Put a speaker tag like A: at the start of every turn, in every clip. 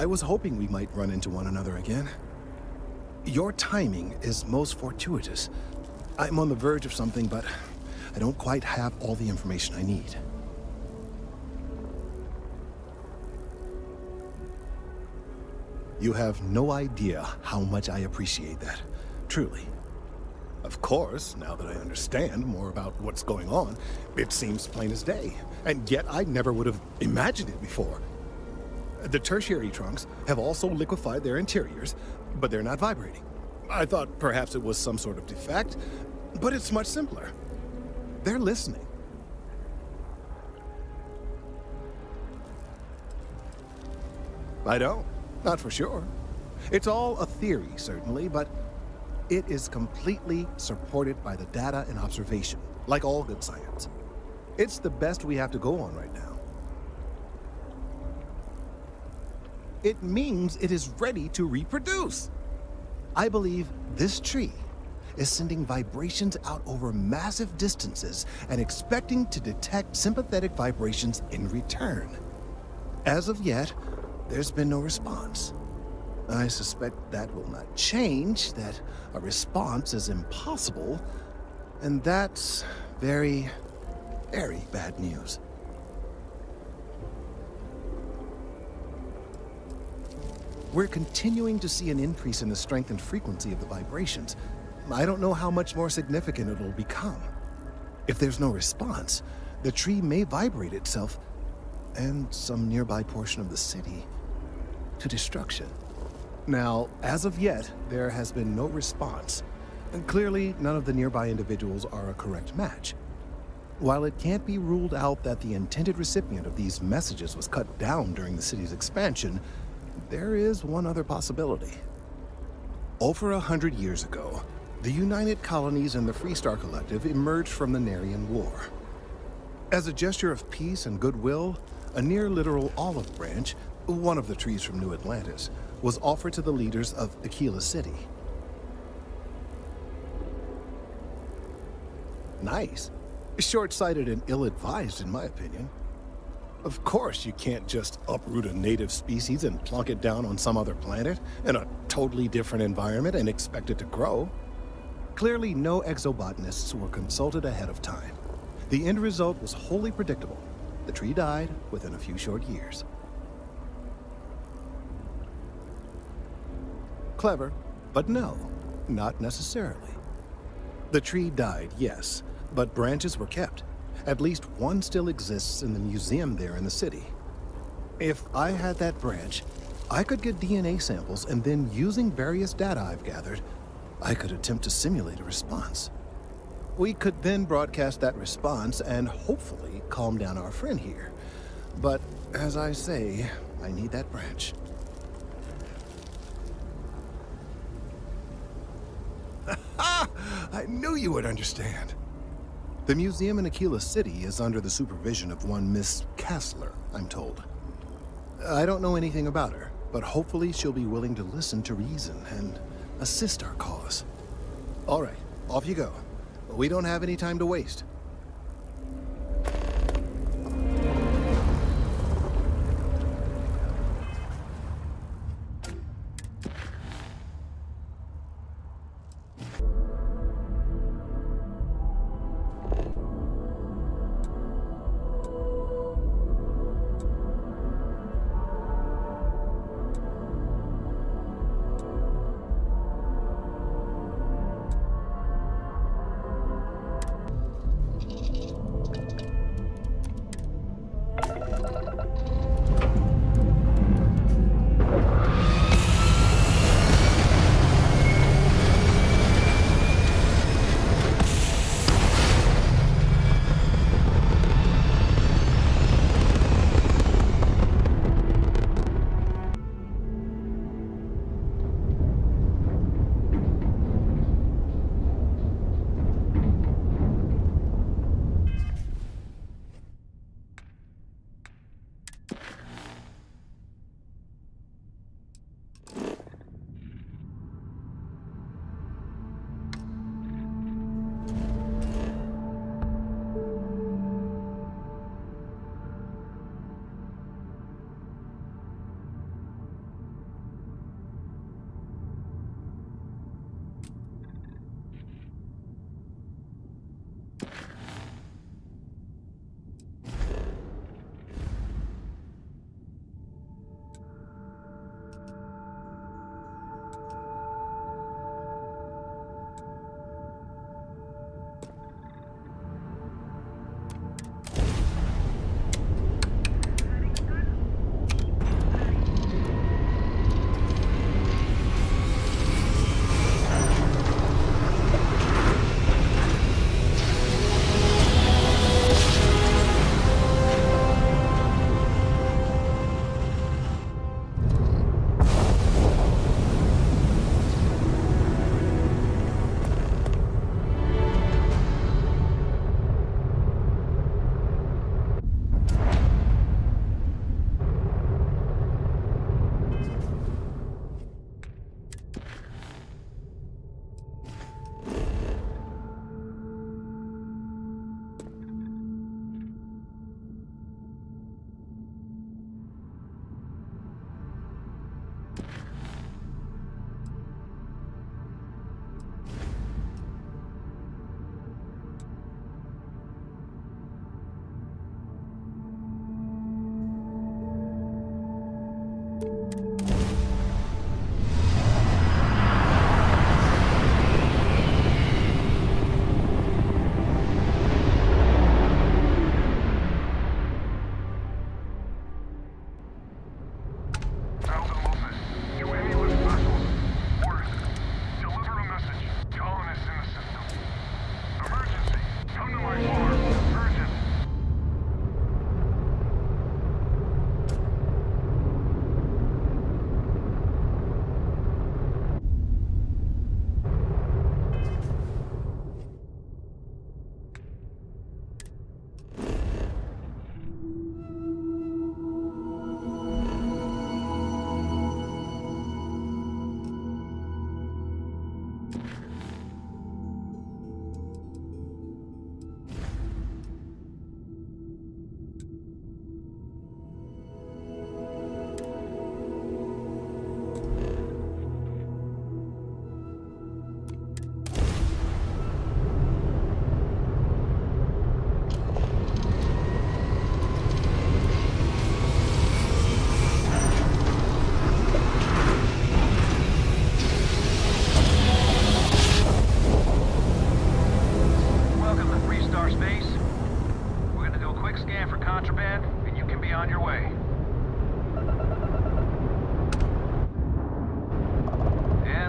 A: I was hoping we might run into one another again. Your timing is most fortuitous. I'm on the verge of something, but I don't quite have all the information I need. You have no idea how much I appreciate that. Truly. Of course, now that I understand more about what's going on, it seems plain as day. And yet I never would have imagined it before. The tertiary trunks have also liquefied their interiors, but they're not vibrating. I thought perhaps it was some sort of defect, but it's much simpler. They're listening. I don't. Not for sure. It's all a theory, certainly, but it is completely supported by the data and observation, like all good science. It's the best we have to go on right now. It means it is ready to reproduce. I believe this tree is sending vibrations out over massive distances and expecting to detect sympathetic vibrations in return. As of yet, there's been no response. I suspect that will not change, that a response is impossible, and that's very, very bad news. We're continuing to see an increase in the strength and frequency of the vibrations. I don't know how much more significant it'll become. If there's no response, the tree may vibrate itself and some nearby portion of the city to destruction. Now, as of yet, there has been no response, and clearly none of the nearby individuals are a correct match. While it can't be ruled out that the intended recipient of these messages was cut down during the city's expansion, there is one other possibility. Over 100 years ago, the United Colonies and the Freestar Collective emerged from the Narian War. As a gesture of peace and goodwill, a near-literal olive branch, one of the trees from New Atlantis, was offered to the leaders of Aquila City. Nice. Short-sighted and ill-advised, in my opinion. Of course, you can't just uproot a native species and plunk it down on some other planet in a totally different environment and expect it to grow. Clearly, no exobotanists were consulted ahead of time. The end result was wholly predictable. The tree died within a few short years. Clever, but no, not necessarily. The tree died, yes, but branches were kept. At least one still exists in the museum there in the city. If I had that branch, I could get DNA samples, and then using various data I've gathered, I could attempt to simulate a response. We could then broadcast that response and hopefully calm down our friend here. But as I say, I need that branch. I knew you would understand. The museum in Aquila City is under the supervision of one Miss Kassler, I'm told. I don't know anything about her, but hopefully she'll be willing to listen to reason and assist our cause. All right, off you go. We don't have any time to waste.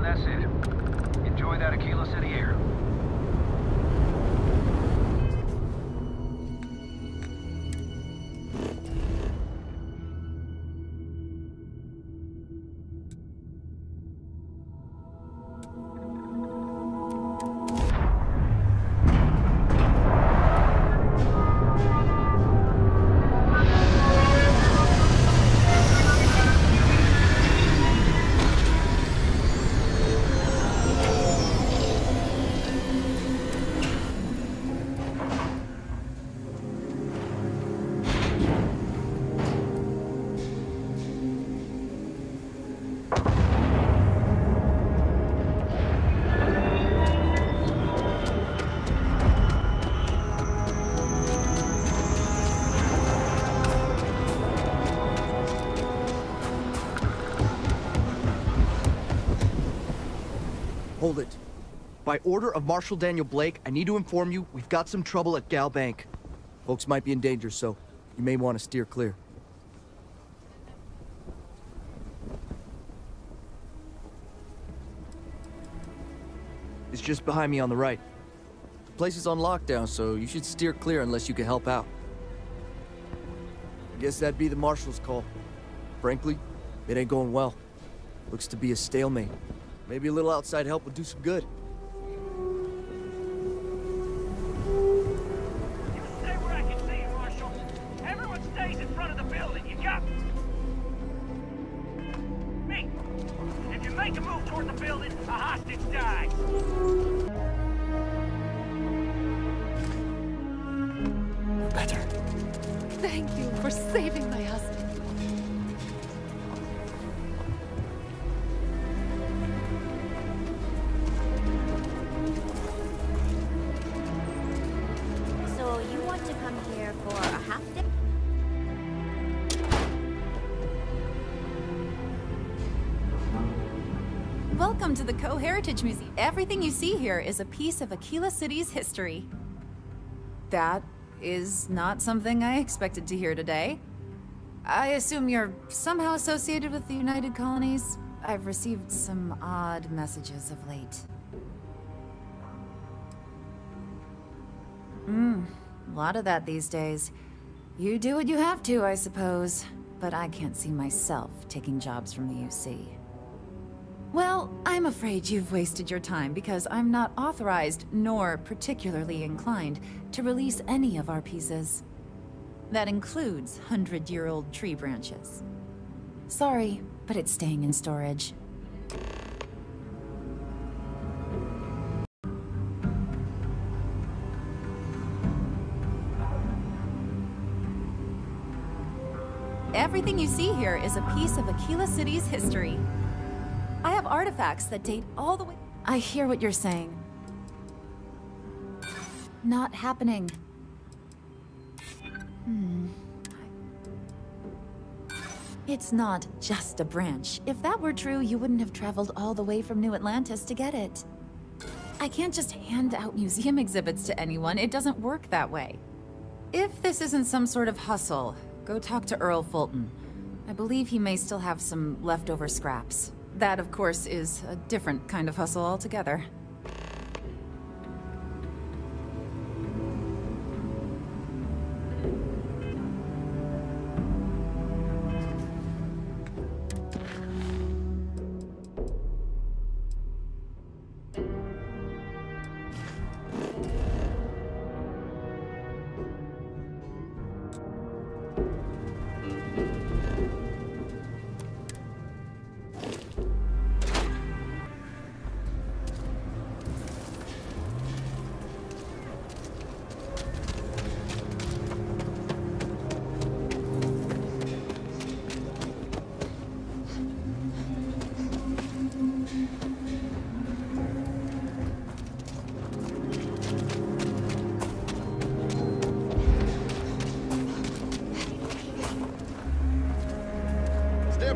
B: man, that's it. Enjoy that Aquila City air.
C: Hold it. By order of Marshal Daniel Blake, I need to inform you we've got some trouble at Gal Bank. Folks might be in danger, so you may want to steer clear. It's just behind me on the right. The place is on lockdown, so you should steer clear unless you can help out. I guess that'd be the Marshal's call. Frankly, it ain't going well. Looks to be a stalemate. Maybe a little outside help would do some good.
D: You stay where I can see you, Marshal. Everyone stays in front of the building. You got me. If you make a move toward the building, a hostage dies.
C: Better.
E: Thank you for saving my husband. Welcome to the Co-Heritage Museum. Everything you see here is a piece of Aquila City's history. That is not something I expected to hear today. I assume you're somehow associated with the United Colonies? I've received some odd messages of late. A lot of that these days. You do what you have to, I suppose. But I can't see myself taking jobs from the UC. Well, I'm afraid you've wasted your time because I'm not authorized, nor particularly inclined, to release any of our pieces. That includes 100-year-old tree branches. Sorry, but it's staying in storage. Everything you see here is a piece of Aquila City's history. I have artifacts that date all the way— I hear what you're saying. Not happening. It's not just a branch. If that were true, you wouldn't have traveled all the way from New Atlantis to get it. I can't just hand out museum exhibits to anyone. It doesn't work that way. If this isn't some sort of hustle, go talk to Earl Fulton. I believe he may still have some leftover scraps. That, of course, is a different kind of hustle altogether.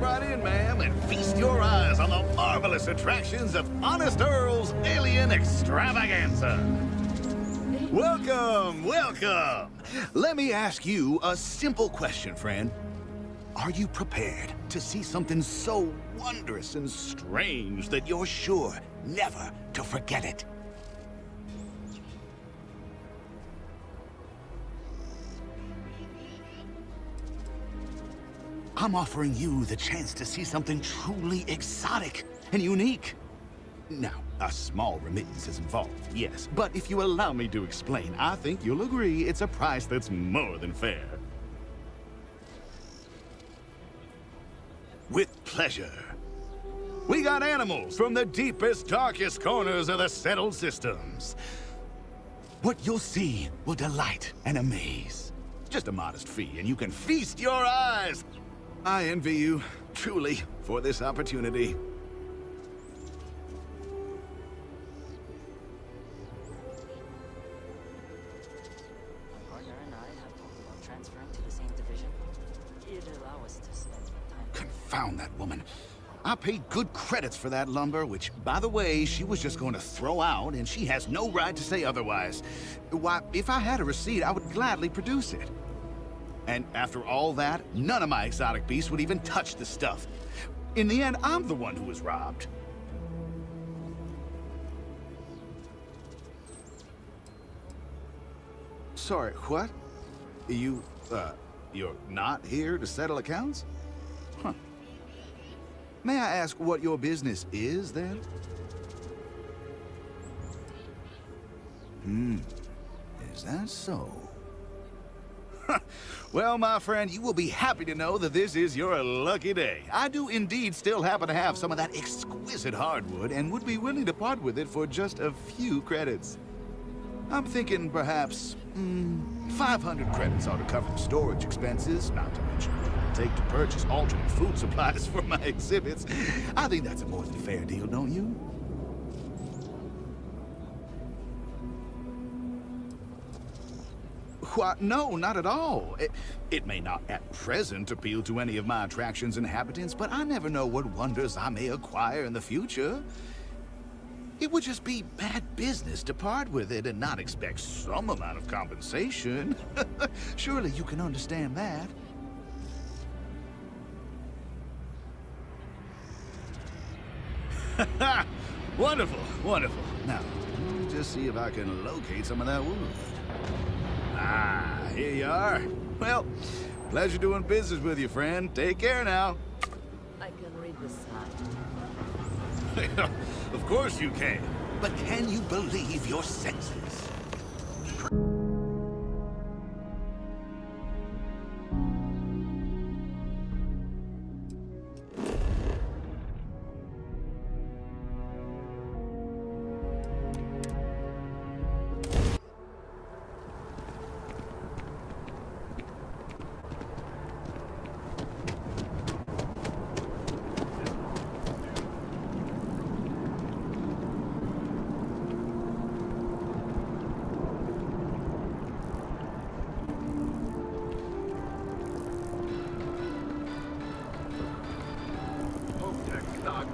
F: Right in, ma'am, and feast your eyes on the marvelous attractions of Honest Earl's Alien Extravaganza. Welcome, welcome. Let me ask you a simple question, friend. Are you prepared to see something so wondrous and strange that you're sure never to forget it? I'm offering you the chance to see something truly exotic and unique. Now, a small remittance is involved, yes, but if you allow me to explain, I think you'll agree it's a price that's more than fair. With pleasure. We got animals from the deepest, darkest corners of the settled systems. What you'll see will delight and amaze. Just a modest fee, and you can feast your eyes. I envy you, truly, for this opportunity.
G: My partner and I have talked about transferring to the same division. It'd allow us to spend time.
F: Confound that woman. I paid good credits for that lumber, which, by the way, she was just going to throw out, and she has no right to say otherwise. Why, if I had a receipt, I would gladly produce it. And after all that, none of my exotic beasts would even touch the stuff. In the end, I'm the one who was robbed. Sorry, what? You're not here to settle accounts? Huh. May I ask what your business is, then? Is that so? Well, my friend, you will be happy to know that this is your lucky day. I do indeed still happen to have some of that exquisite hardwood and would be willing to part with it for just a few credits. I'm thinking perhaps 500 credits ought to cover the storage expenses, not to mention what it will take to purchase alternate food supplies for my exhibits. I think that's a more than fair deal, don't you? Why, no, not at all. It may not at present appeal to any of my attraction's inhabitants, but I never know what wonders I may acquire in the future. It would just be bad business to part with it and not expect some amount of compensation. Surely you can understand that. Wonderful, wonderful. Now, let me just see if I can locate some of that wood. Ah, here you are. Well, pleasure doing business with you, friend. Take care now.
G: I can read the sign.
F: Of course you can. But can you believe your senses?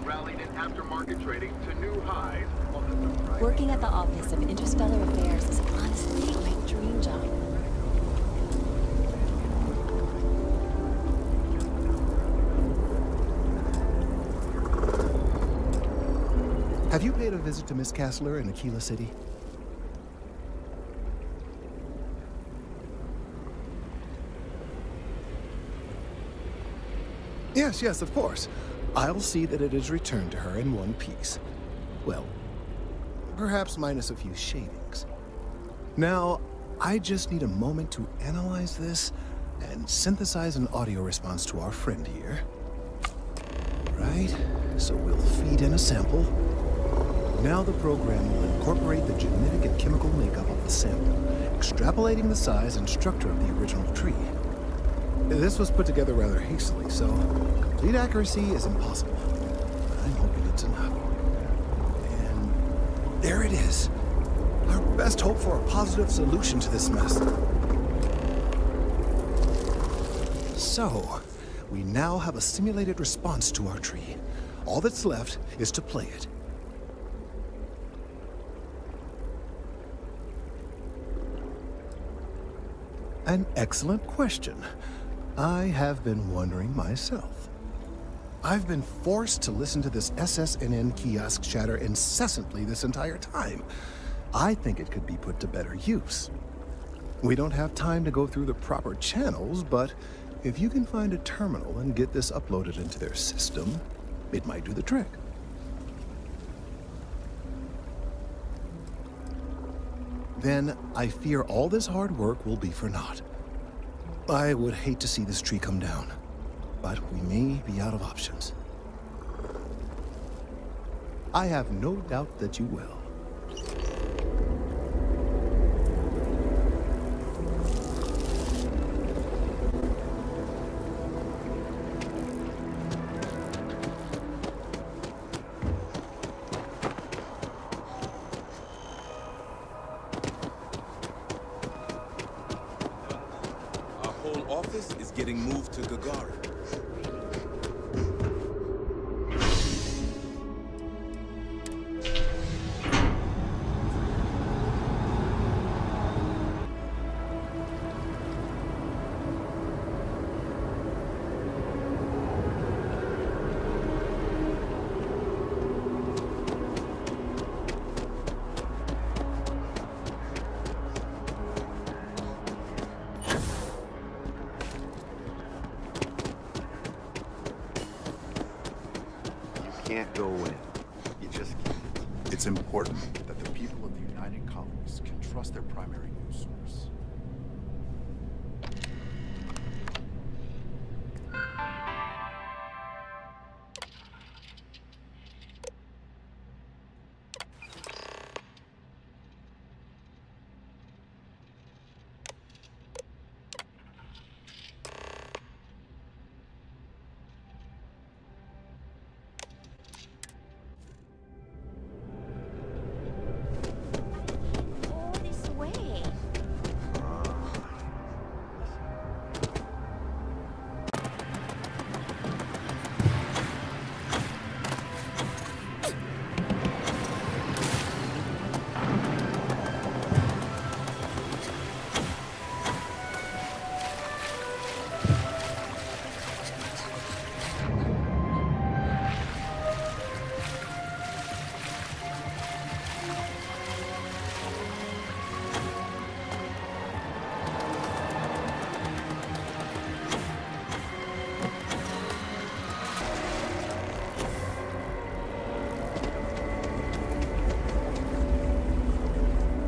B: Rallied in aftermarket trading to new highs on the surprise.
H: Working at the Office of Interstellar Affairs is honestly my dream job.
A: Have you paid a visit to Miss Castler in Aquila City? Yes, of course. I'll see that it is returned to her in one piece. Well, perhaps minus a few shavings. Now, I just need a moment to analyze this and synthesize an audio response to our friend here. Right, so we'll feed in a sample. Now the program will incorporate the genetic and chemical makeup of the sample, extrapolating the size and structure of the original tree. This was put together rather hastily, so complete accuracy is impossible. I'm hoping it's enough. And there it is. Our best hope for a positive solution to this mess. So, we now have a simulated response to our tree. All that's left is to play it. An excellent question. I have been wondering myself. I've been forced to listen to this SSNN kiosk chatter incessantly this entire time. I think it could be put to better use. We don't have time to go through the proper channels, but if you can find a terminal and get this uploaded into their system, it might do the trick. Then I fear all this hard work will be for naught. I would hate to see this tree come down, but we may be out of options. I have no doubt that you will.
I: Office is getting moved to Gagarin.
J: Can't go in. You just can't. It's important that the people of the United Colonies can trust their primary news source.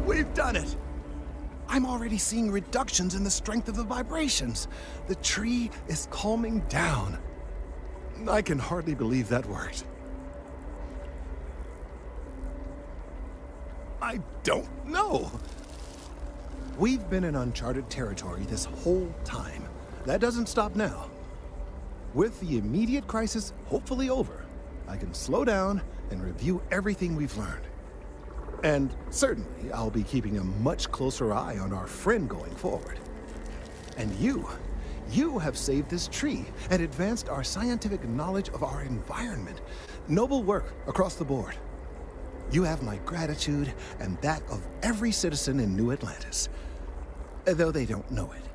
A: We've done it! I'm already seeing reductions in the strength of the vibrations. The tree is calming down. I can hardly believe that worked. I don't know. We've been in uncharted territory this whole time. That doesn't stop now. With the immediate crisis hopefully over, I can slow down and review everything we've learned. And certainly, I'll be keeping a much closer eye on our friend going forward. And you have saved this tree and advanced our scientific knowledge of our environment. Noble work across the board. You have my gratitude and that of every citizen in New Atlantis. Though they don't know it.